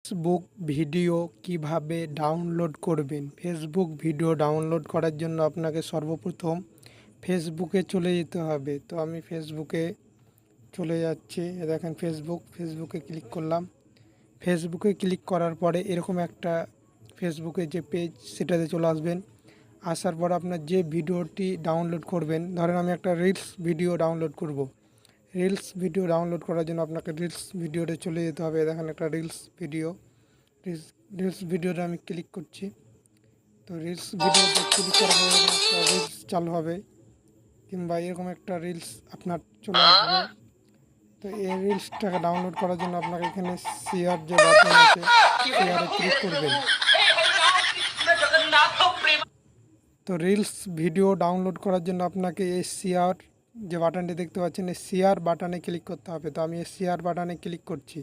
Facebook video কিভাবে download করবেন। Facebook video download করার জন্য আপনাকে সর্বপ্রথম ফেসবুকে চলে যেতে হবে। তো আমি ফেসবুকে চলে যাচ্ছি। দেখেন ফেসবুকে ক্লিক করলাম। ফেসবুকে ক্লিক করার পরে এরকম একটা ফেসবুকে যে পেজ সেটাতে চলে আসবেন। আসার পর আপনার যে ভিডিওটি ডাউনলোড করবেন, ধরেন আমি একটা রিলস ভিডিও ডাউনলোড করব। রিলস ভিডিও ডাউনলোড করার জন্য আপনাকে রিলস ভিডিওতে চলে যেতে হবে। দেখেন একটা রিলস ভিডিওটা আমি ক্লিক করছি। তো রিলস ভিডিওতে ক্লিক করার পরে একটা রিলস চালু হবে, কিংবা এরকম একটা রিলস আপনার চলে আসবে। তো এই রিলসটাকে ডাউনলোড করার জন্য আপনাকে এখানে শেয়ার যে বাটন আছে, শেয়ারে ক্লিক করবেন। তো রিলস ভিডিও ডাউনলোড করার জন্য আপনাকে এই শেয়ার যে বাটনটি দেখতে পাচ্ছেন, এই শেয়ার বাটনে ক্লিক করতে হবে। তো আমি এই শেয়ার বাটনে ক্লিক করছি।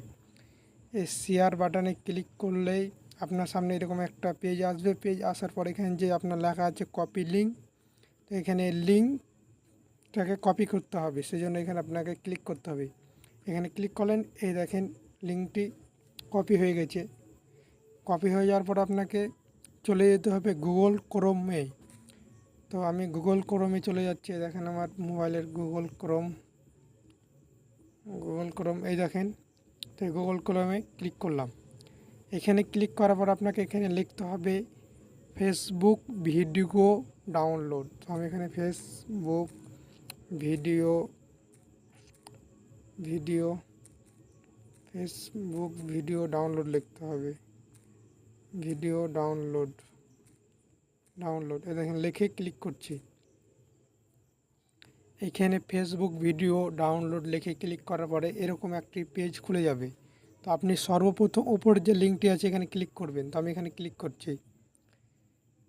এই শেয়ার বাটনে ক্লিক করলেই আপনার সামনে এরকম একটা পেজ আসবে। পেজ আসার পর এখানে যে আপনার লেখা আছে কপি লিঙ্ক, তো এখানে লিঙ্কটাকে কপি করতে হবে, সেজন্য এখানে আপনাকে ক্লিক করতে হবে। এখানে ক্লিক করলেন, এই দেখেন লিঙ্কটি কপি হয়ে গেছে। কপি হয়ে যাওয়ার পর আপনাকে চলে যেতে হবে গুগল ক্রোমে। তো আমি গুগল ক্রোমে চলে যাচ্ছি। দেখেন আমার মোবাইলের গুগল ক্রোম এই দেখেন। তো গুগল ক্রোমে ক্লিক করলাম। এখানে ক্লিক করার পর আপনাকে এখানে লিখতে হবে ফেসবুক ভিডিও ডাউনলোড। তো আমি এখানে ফেসবুক ভিডিও ডাউনলোড লিখতে হবে। ভিডিও ডাউনলোড দেখেন লিখে ক্লিক করছি। এখানে ফেসবুক ভিডিও ডাউনলোড লিখে ক্লিক করার পরে এরকম একটি পেজ খুলে যাবে। তো আপনি সর্বপ্রথম ওপরে যে লিঙ্কটি আছে এখানে ক্লিক করবেন। তো আমি এখানে ক্লিক করছি।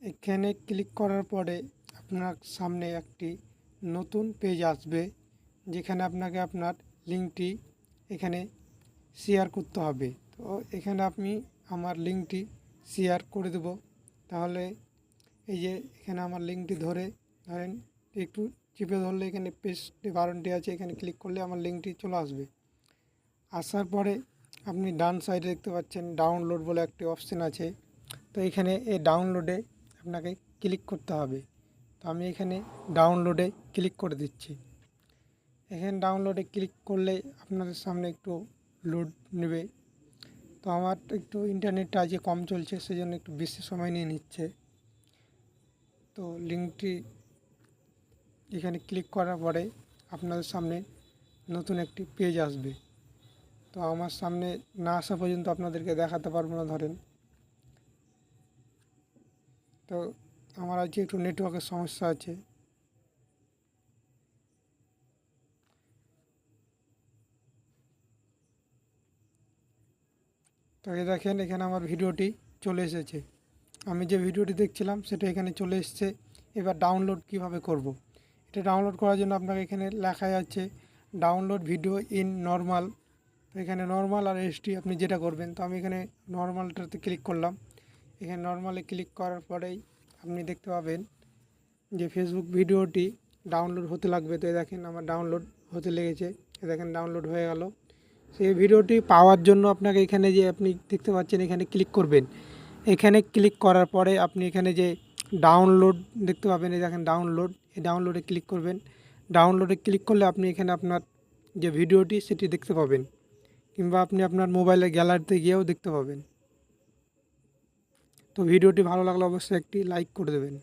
এখানে ক্লিক করার পরে আপনার সামনে একটি নতুন পেজ আসবে, যেখানে আপনাকে আপনার লিঙ্কটি এখানে শেয়ার করতে হবে। তো এখানে আমি আমার লিঙ্কটি শেয়ার করে দেব। তাহলে এই যে এখানে আমার লিঙ্কটি ধরেন একটু চিপে ধরলে এখানে পেস্ট বাটনটি আছে, এখানে ক্লিক করলে আমার লিঙ্কটি চলে আসবে। আসার পরে আপনি ডান সাইডে দেখতে পাচ্ছেন ডাউনলোড বলে একটি অপশান আছে। তো এখানে এই ডাউনলোডে আপনাকে ক্লিক করতে হবে। তো আমি এখানে ডাউনলোডে ক্লিক করে দিচ্ছি। এখানে ডাউনলোডে ক্লিক করলে আপনাদের সামনে একটু লোড নেবে। তো আমার একটু ইন্টারনেটটা আজকে কম চলছে, সেজন্য একটু বেশি সময় নিয়ে নিচ্ছে। তো লিঙ্কটি এখানে ক্লিক করার পরে আপনাদের সামনে নতুন একটি পেজ আসবে। তো আমার সামনে না আসা পর্যন্ত আপনাদেরকে দেখাতে পারবো না ধরেন। তো আমার আজকে একটু নেটওয়ার্কের সমস্যা আছে। তো এই দেখেন এখানে আমার ভিডিওটি চলে এসেছে। আমি যে ভিডিওটি দেখছিলাম সেটা এখানে চলে এসেছে। এবার ডাউনলোড কিভাবে করব। এটা ডাউনলোড করার জন্য আপনাকে এখানে লেখা আছে ডাউনলোড ভিডিও ইন নর্মাল। তো এখানে নর্মাল আর এইচডি আপনি যেটা করবেন। তো আমি এখানে নর্মালটাতে ক্লিক করলাম। এখানে নর্মালে ক্লিক করার পরেই আপনি দেখতে পাবেন যে ফেসবুক ভিডিওটি ডাউনলোড হতে লাগবে। তো দেখেন আমার ডাউনলোড হতে লেগেছে। দেখেন ডাউনলোড হয়ে গেল। সেই ভিডিওটি পাওয়ার জন্য আপনাকে এখানে যে আপনি দেখতে পাচ্ছেন এখানে ক্লিক করবেন। এখানে ক্লিক করার পরে আপনি এখানে যে ডাউনলোড দেখতে পাবেন, এই দেখেন ডাউনলোড, এই ডাউনলোডে ক্লিক করবেন। ডাউনলোডে ক্লিক করলে আপনি এখানে আপনার যে ভিডিওটি সেটি দেখতে পাবেন, কিংবা আপনি আপনার মোবাইলের গ্যালারিতে গিয়েও দেখতে পাবেন। তো ভিডিওটি ভালো লাগলে অবশ্যই একটি লাইক করে দেবেন।